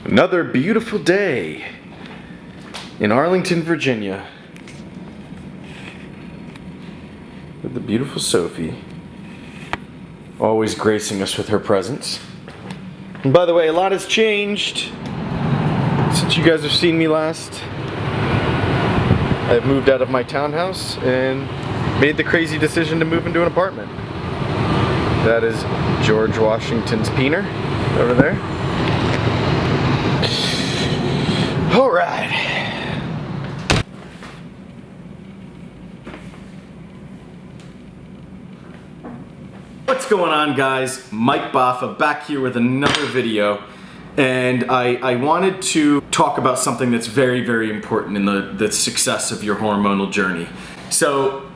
Another beautiful day in Arlington, Virginia, with the beautiful Sophie always gracing us with her presence. And by the way, a lot has changed since you guys have seen me last. I've moved out of my townhouse and made the crazy decision to move into an apartment. That is George Washington's peener over there. All right. What's going on, guys? mfbaffa back here with another video, and I wanted to talk about something that's very, very important in the success of your hormonal journey. So,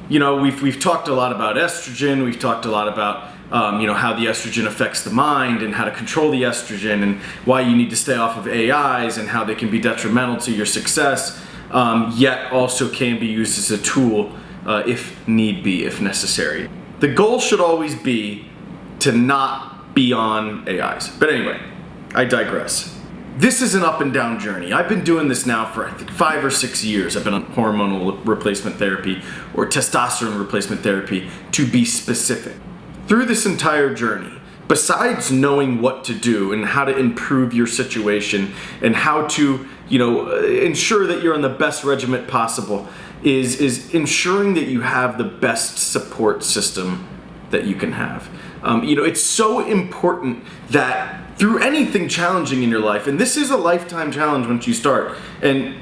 you know, we've talked a lot about estrogen. We've talked a lot about how the estrogen affects the mind and how to control the estrogen and why you need to stay off of AIs and how they can be detrimental to your success, yet also can be used as a tool if need be, if necessary. The goal should always be to not be on AIs. But anyway, I digress. This is an up and down journey. I've been doing this now for I think 5 or 6 years. I've been on hormonal replacement therapy or testosterone replacement therapy, to be specific. Through this entire journey, besides knowing what to do and how to improve your situation and how to, ensure that you're on the best regimen possible, is ensuring that you have the best support system that you can have. It's so important that through anything challenging in your life, and this is a lifetime challenge once you start, and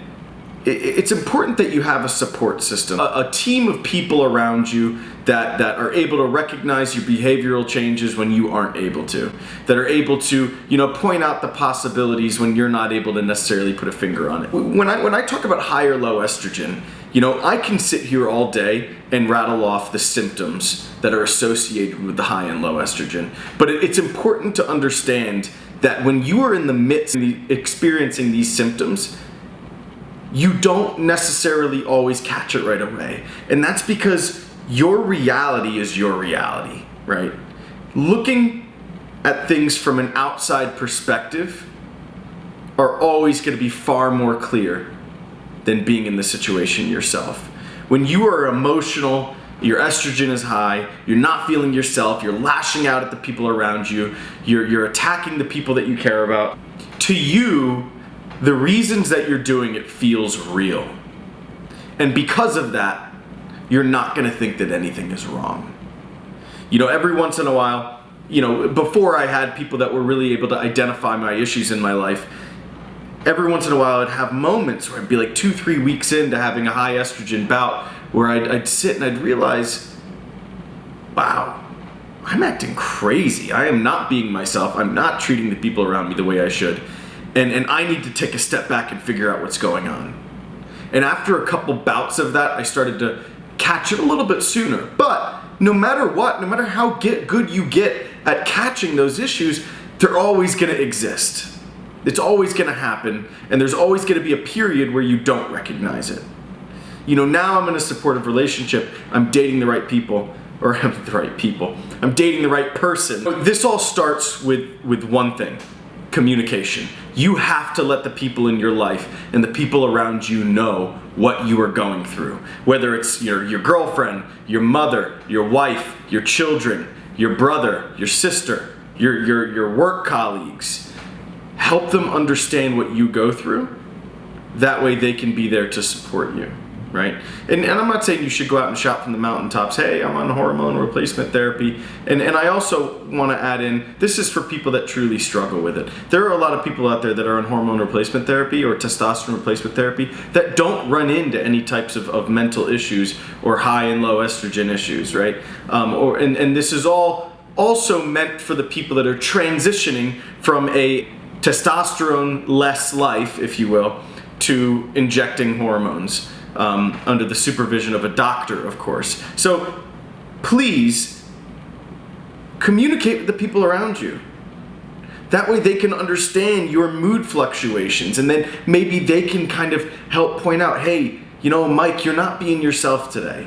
it's important that you have a support system, a team of people around you that are able to recognize your behavioral changes when you aren't able to, that are able to, point out the possibilities when you're not able to necessarily put a finger on it. When I talk about high or low estrogen, I can sit here all day and rattle off the symptoms that are associated with the high and low estrogen. But it's important to understand that when you are in the midst of experiencing these symptoms, you don't necessarily always catch it right away. And that's because your reality is your reality, right? Looking at things from an outside perspective are always going to be far more clear than being in the situation yourself. When you are emotional, your estrogen is high, you're not feeling yourself, you're lashing out at the people around you, you're attacking the people that you care about. To you, the reasons that you're doing it feels real. And because of that, you're not gonna think that anything is wrong. Every once in a while, before I had people that were really able to identify my issues in my life, every once in a while I'd have moments where I'd be like 2-3 weeks into having a high estrogen bout where I'd sit and I'd realize, wow, I'm acting crazy. I am not being myself. I'm not treating the people around me the way I should. And I need to take a step back and figure out what's going on. And after a couple bouts of that, I started to catch it a little bit sooner. But no matter what, no matter how good you get at catching those issues, they're always gonna exist. It's always gonna happen, and there's always gonna be a period where you don't recognize it. Now I'm in a supportive relationship, I'm dating the right people, I'm dating the right person. This all starts with one thing: communication. You have to let the people in your life and the people around you know what you are going through. Whether it's your girlfriend, your mother, your wife, your children, your brother, your sister, your work colleagues. Help them understand what you go through. That way they can be there to support you, right? And I'm not saying you should go out and shout from the mountaintops, hey, I'm on hormone replacement therapy. And I also want to add in, this is for people that truly struggle with it. There are a lot of people out there that are on hormone replacement therapy or testosterone replacement therapy that don't run into any types of mental issues or high and low estrogen issues, right? And this is all also meant for the people that are transitioning from a testosterone-less life, if you will, to injecting hormones under the supervision of a doctor, of course. So please communicate with the people around you. That way they can understand your mood fluctuations, and then maybe they can kind of help point out, hey, Mike, you're not being yourself today.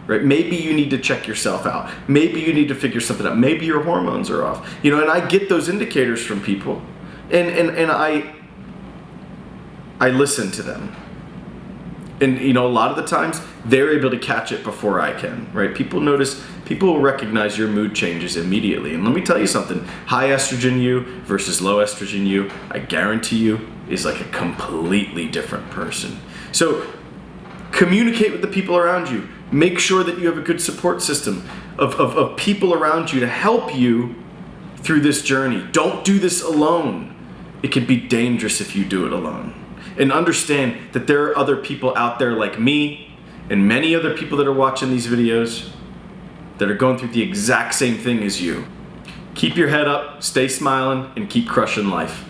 Right? Maybe you need to check yourself out. Maybe you need to figure something out. Maybe your hormones are off. And I get those indicators from people. And I listen to them. And you know, a lot of the times they're able to catch it before I can, right? People will recognize your mood changes immediately. And let me tell you something, high estrogen you versus low estrogen you, I guarantee you, is like a completely different person. So communicate with the people around you. Make sure that you have a good support system of people around you to help you through this journey. Don't do this alone. It can be dangerous if you do it alone. And understand that there are other people out there like me and many other people that are watching these videos that are going through the exact same thing as you. Keep your head up, stay smiling, and keep crushing life.